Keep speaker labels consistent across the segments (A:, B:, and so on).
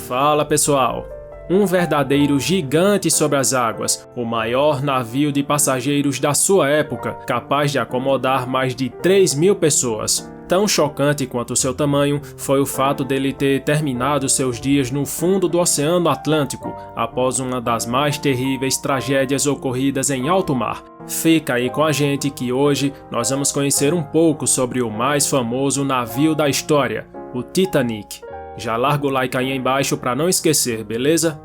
A: Fala pessoal! Um verdadeiro gigante sobre as águas, o maior navio de passageiros da sua época, capaz de acomodar mais de 3.000 pessoas. Tão chocante quanto seu tamanho foi o fato dele ter terminado seus dias no fundo do Oceano Atlântico, após uma das mais terríveis tragédias ocorridas em alto mar. Fica aí com a gente que hoje nós vamos conhecer um pouco sobre o mais famoso navio da história, o Titanic. Já larga o like aí embaixo para não esquecer, beleza?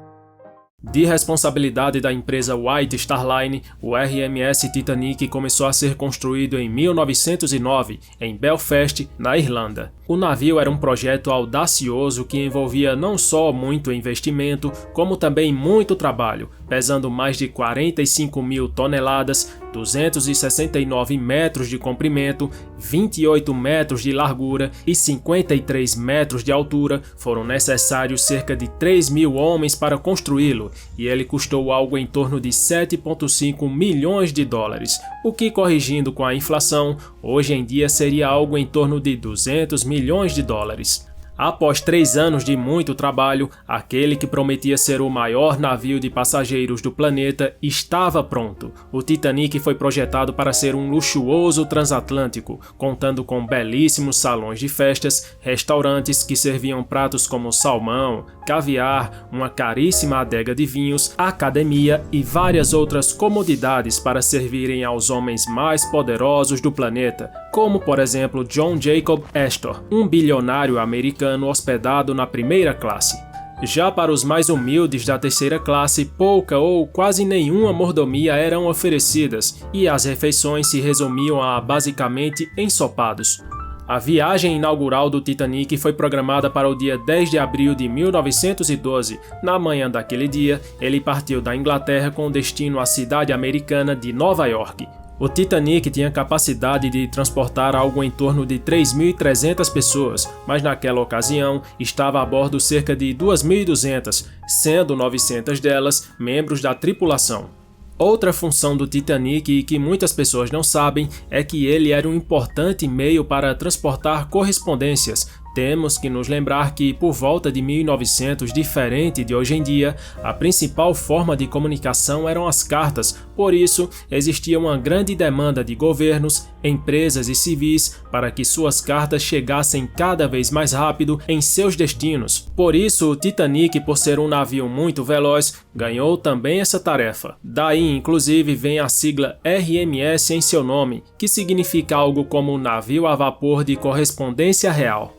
A: De responsabilidade da empresa White Star Line, o RMS Titanic começou a ser construído em 1909, em Belfast, na Irlanda. O navio era um projeto audacioso que envolvia não só muito investimento, como também muito trabalho, pesando mais de 45.000 toneladas, 269 metros de comprimento, 28 metros de largura e 53 metros de altura. Foram necessários cerca de 3.000 homens para construí-lo, e ele custou algo em torno de 7,5 milhões de dólares, o que, corrigindo com a inflação, hoje em dia seria algo em torno de 200 milhões de dólares. Após 3 anos de muito trabalho, aquele que prometia ser o maior navio de passageiros do planeta estava pronto. O Titanic foi projetado para ser um luxuoso transatlântico, contando com belíssimos salões de festas, restaurantes que serviam pratos como salmão, caviar, uma caríssima adega de vinhos, academia e várias outras comodidades para servirem aos homens mais poderosos do planeta, como por exemplo John Jacob Astor, um bilionário americano hospedado na primeira classe. Já para os mais humildes da terceira classe, pouca ou quase nenhuma mordomia eram oferecidas e as refeições se resumiam a basicamente ensopados. A viagem inaugural do Titanic foi programada para o dia 10 de abril de 1912. Na manhã daquele dia, ele partiu da Inglaterra com destino à cidade americana de Nova York. O Titanic tinha capacidade de transportar algo em torno de 3.300 pessoas, mas naquela ocasião estava a bordo cerca de 2.200, sendo 900 delas membros da tripulação. Outra função do Titanic e que muitas pessoas não sabem é que ele era um importante meio para transportar correspondências. Temos que nos lembrar que, por volta de 1900, diferente de hoje em dia, a principal forma de comunicação eram as cartas, por isso existia uma grande demanda de governos, empresas e civis para que suas cartas chegassem cada vez mais rápido em seus destinos. Por isso, o Titanic, por ser um navio muito veloz, ganhou também essa tarefa. Daí, inclusive, vem a sigla RMS em seu nome, que significa algo como navio a vapor de correspondência real.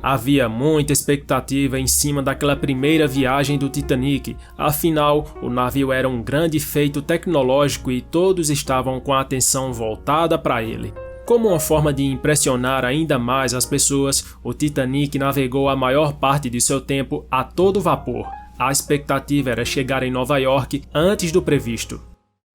A: Havia muita expectativa em cima daquela primeira viagem do Titanic, afinal, o navio era um grande feito tecnológico e todos estavam com a atenção voltada para ele. Como uma forma de impressionar ainda mais as pessoas, o Titanic navegou a maior parte de seu tempo a todo vapor. A expectativa era chegar em Nova York antes do previsto.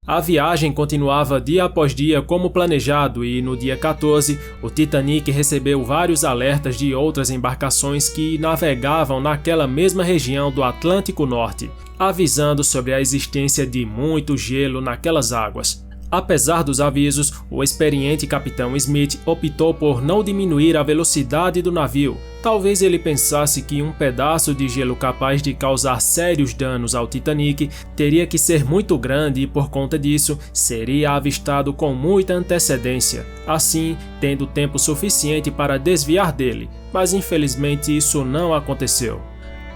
A: A viagem continuava dia após dia como planejado e, no dia 14, o Titanic recebeu vários alertas de outras embarcações que navegavam naquela mesma região do Atlântico Norte, avisando sobre a existência de muito gelo naquelas águas. Apesar dos avisos, o experiente capitão Smith optou por não diminuir a velocidade do navio. Talvez ele pensasse que um pedaço de gelo capaz de causar sérios danos ao Titanic teria que ser muito grande e, por conta disso, seria avistado com muita antecedência, assim tendo tempo suficiente para desviar dele, mas infelizmente isso não aconteceu.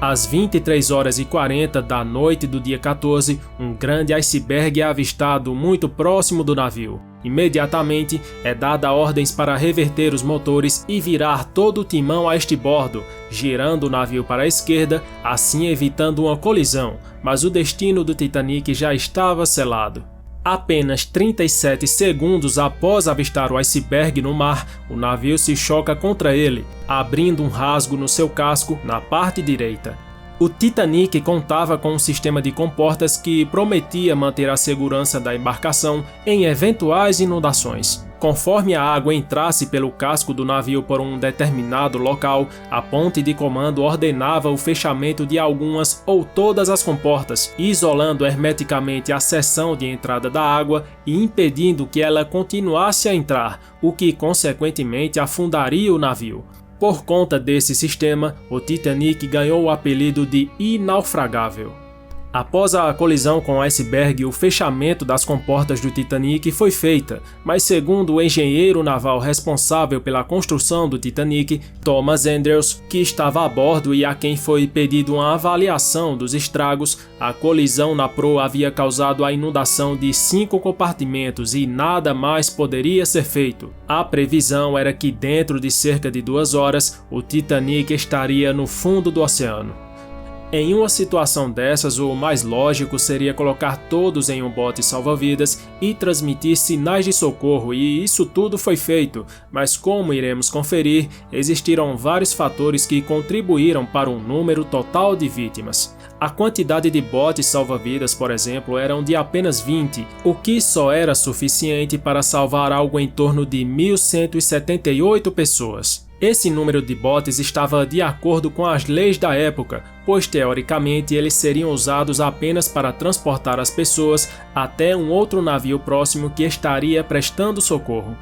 A: Às 23h40 da noite do dia 14, um grande iceberg é avistado muito próximo do navio. Imediatamente é dada ordens para reverter os motores e virar todo o timão a este bordo, girando o navio para a esquerda, assim evitando uma colisão, mas o destino do Titanic já estava selado. Apenas 37 segundos após avistar o iceberg no mar, o navio se choca contra ele, abrindo um rasgo no seu casco na parte direita. O Titanic contava com um sistema de comportas que prometia manter a segurança da embarcação em eventuais inundações. Conforme a água entrasse pelo casco do navio por um determinado local, a ponte de comando ordenava o fechamento de algumas ou todas as comportas, isolando hermeticamente a seção de entrada da água e impedindo que ela continuasse a entrar, o que consequentemente afundaria o navio. Por conta desse sistema, o Titanic ganhou o apelido de inaufragável. Após a colisão com o iceberg, o fechamento das comportas do Titanic foi feita, mas segundo o engenheiro naval responsável pela construção do Titanic, Thomas Andrews, que estava a bordo e a quem foi pedido uma avaliação dos estragos, a colisão na proa havia causado a inundação de 5 compartimentos e nada mais poderia ser feito. A previsão era que dentro de cerca de 2 horas, o Titanic estaria no fundo do oceano. Em uma situação dessas, o mais lógico seria colocar todos em um bote salva-vidas e transmitir sinais de socorro, e isso tudo foi feito, mas como iremos conferir, existiram vários fatores que contribuíram para um número total de vítimas. A quantidade de botes salva-vidas, por exemplo, eram de apenas 20, o que só era suficiente para salvar algo em torno de 1.178 pessoas. Esse número de botes estava de acordo com as leis da época, pois teoricamente eles seriam usados apenas para transportar as pessoas até um outro navio próximo que estaria prestando socorro.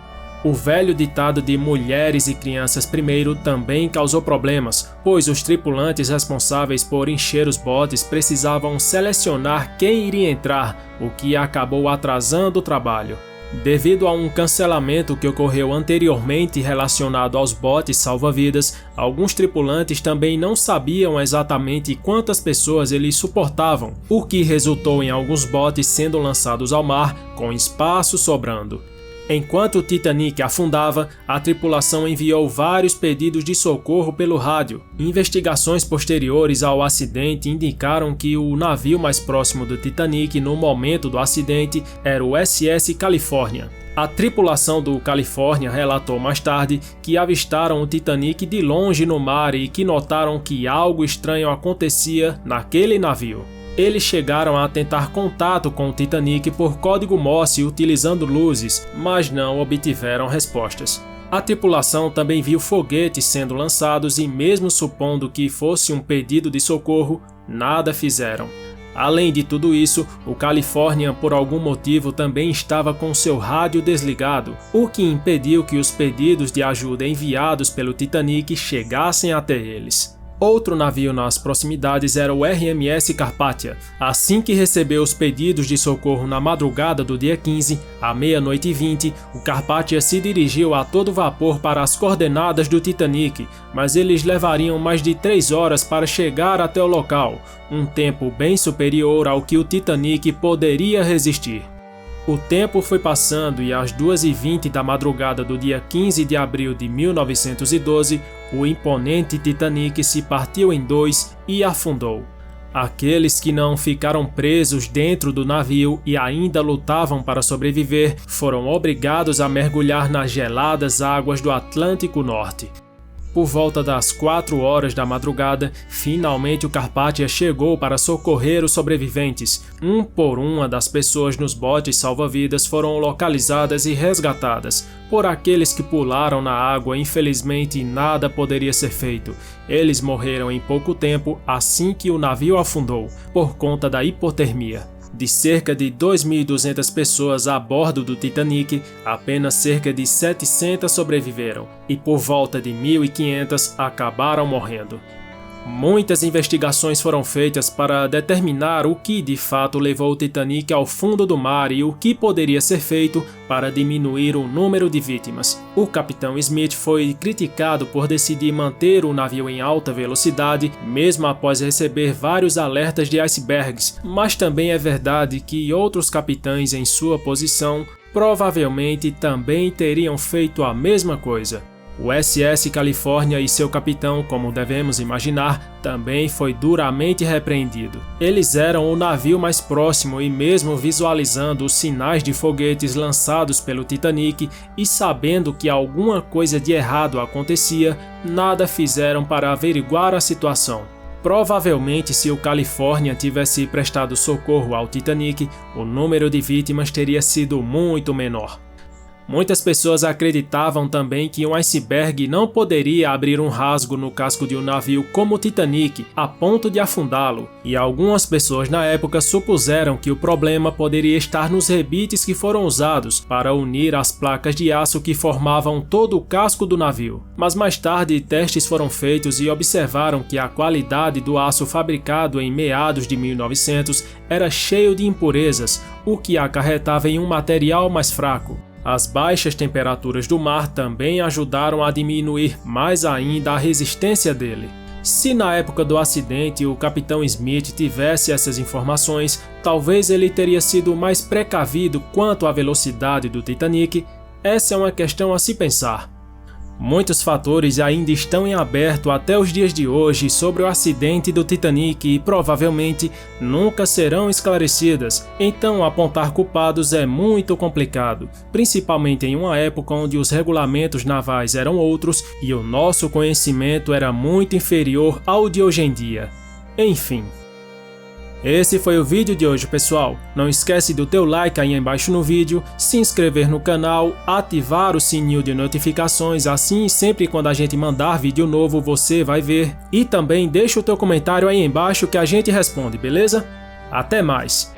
A: O velho ditado de mulheres e crianças primeiro também causou problemas, pois os tripulantes responsáveis por encher os botes precisavam selecionar quem iria entrar, o que acabou atrasando o trabalho. Devido a um cancelamento que ocorreu anteriormente relacionado aos botes salva-vidas, alguns tripulantes também não sabiam exatamente quantas pessoas eles suportavam, o que resultou em alguns botes sendo lançados ao mar, com espaço sobrando. Enquanto o Titanic afundava, a tripulação enviou vários pedidos de socorro pelo rádio. Investigações posteriores ao acidente indicaram que o navio mais próximo do Titanic no momento do acidente era o SS California. A tripulação do California relatou mais tarde que avistaram o Titanic de longe no mar e que notaram que algo estranho acontecia naquele navio. Eles chegaram a tentar contato com o Titanic por código Morse utilizando luzes, mas não obtiveram respostas. A tripulação também viu foguetes sendo lançados e, mesmo supondo que fosse um pedido de socorro, nada fizeram. Além de tudo isso, o California por algum motivo também estava com seu rádio desligado, o que impediu que os pedidos de ajuda enviados pelo Titanic chegassem até eles. Outro navio nas proximidades era o RMS Carpathia. Assim que recebeu os pedidos de socorro na madrugada do dia 15, à 00h20, o Carpathia se dirigiu a todo vapor para as coordenadas do Titanic, mas eles levariam mais de 3 horas para chegar até o local, um tempo bem superior ao que o Titanic poderia resistir. O tempo foi passando e às 2h20 da madrugada do dia 15 de abril de 1912, o imponente Titanic se partiu em 2 e afundou. Aqueles que não ficaram presos dentro do navio e ainda lutavam para sobreviver foram obrigados a mergulhar nas geladas águas do Atlântico Norte. Por volta das 4 horas da madrugada, finalmente o Carpathia chegou para socorrer os sobreviventes. Um por uma das pessoas nos botes salva-vidas foram localizadas e resgatadas. Por aqueles que pularam na água, infelizmente nada poderia ser feito. Eles morreram em pouco tempo assim que o navio afundou, por conta da hipotermia. De cerca de 2.200 pessoas a bordo do Titanic, apenas cerca de 700 sobreviveram, e por volta de 1.500 acabaram morrendo. Muitas investigações foram feitas para determinar o que de fato levou o Titanic ao fundo do mar e o que poderia ser feito para diminuir o número de vítimas. O capitão Smith foi criticado por decidir manter o navio em alta velocidade, mesmo após receber vários alertas de icebergs, mas também é verdade que outros capitães em sua posição provavelmente também teriam feito a mesma coisa. O SS California e seu capitão, como devemos imaginar, também foi duramente repreendido. Eles eram o navio mais próximo e mesmo visualizando os sinais de foguetes lançados pelo Titanic e sabendo que alguma coisa de errado acontecia, nada fizeram para averiguar a situação. Provavelmente, se o California tivesse prestado socorro ao Titanic, o número de vítimas teria sido muito menor. Muitas pessoas acreditavam também que um iceberg não poderia abrir um rasgo no casco de um navio como o Titanic a ponto de afundá-lo, e algumas pessoas na época supuseram que o problema poderia estar nos rebites que foram usados para unir as placas de aço que formavam todo o casco do navio. Mas mais tarde testes foram feitos e observaram que a qualidade do aço fabricado em meados de 1900 era cheio de impurezas, o que acarretava em um material mais fraco. As baixas temperaturas do mar também ajudaram a diminuir mais ainda a resistência dele. Se na época do acidente o capitão Smith tivesse essas informações, talvez ele teria sido mais precavido quanto à velocidade do Titanic. Essa é uma questão a se pensar. Muitos fatores ainda estão em aberto até os dias de hoje sobre o acidente do Titanic e provavelmente nunca serão esclarecidas, então apontar culpados é muito complicado, principalmente em uma época onde os regulamentos navais eram outros e o nosso conhecimento era muito inferior ao de hoje em dia. Enfim. Esse foi o vídeo de hoje, pessoal. Não esquece do teu like aí embaixo no vídeo, se inscrever no canal, ativar o sininho de notificações, assim sempre quando a gente mandar vídeo novo você vai ver. E também deixa o teu comentário aí embaixo que a gente responde, beleza? Até mais!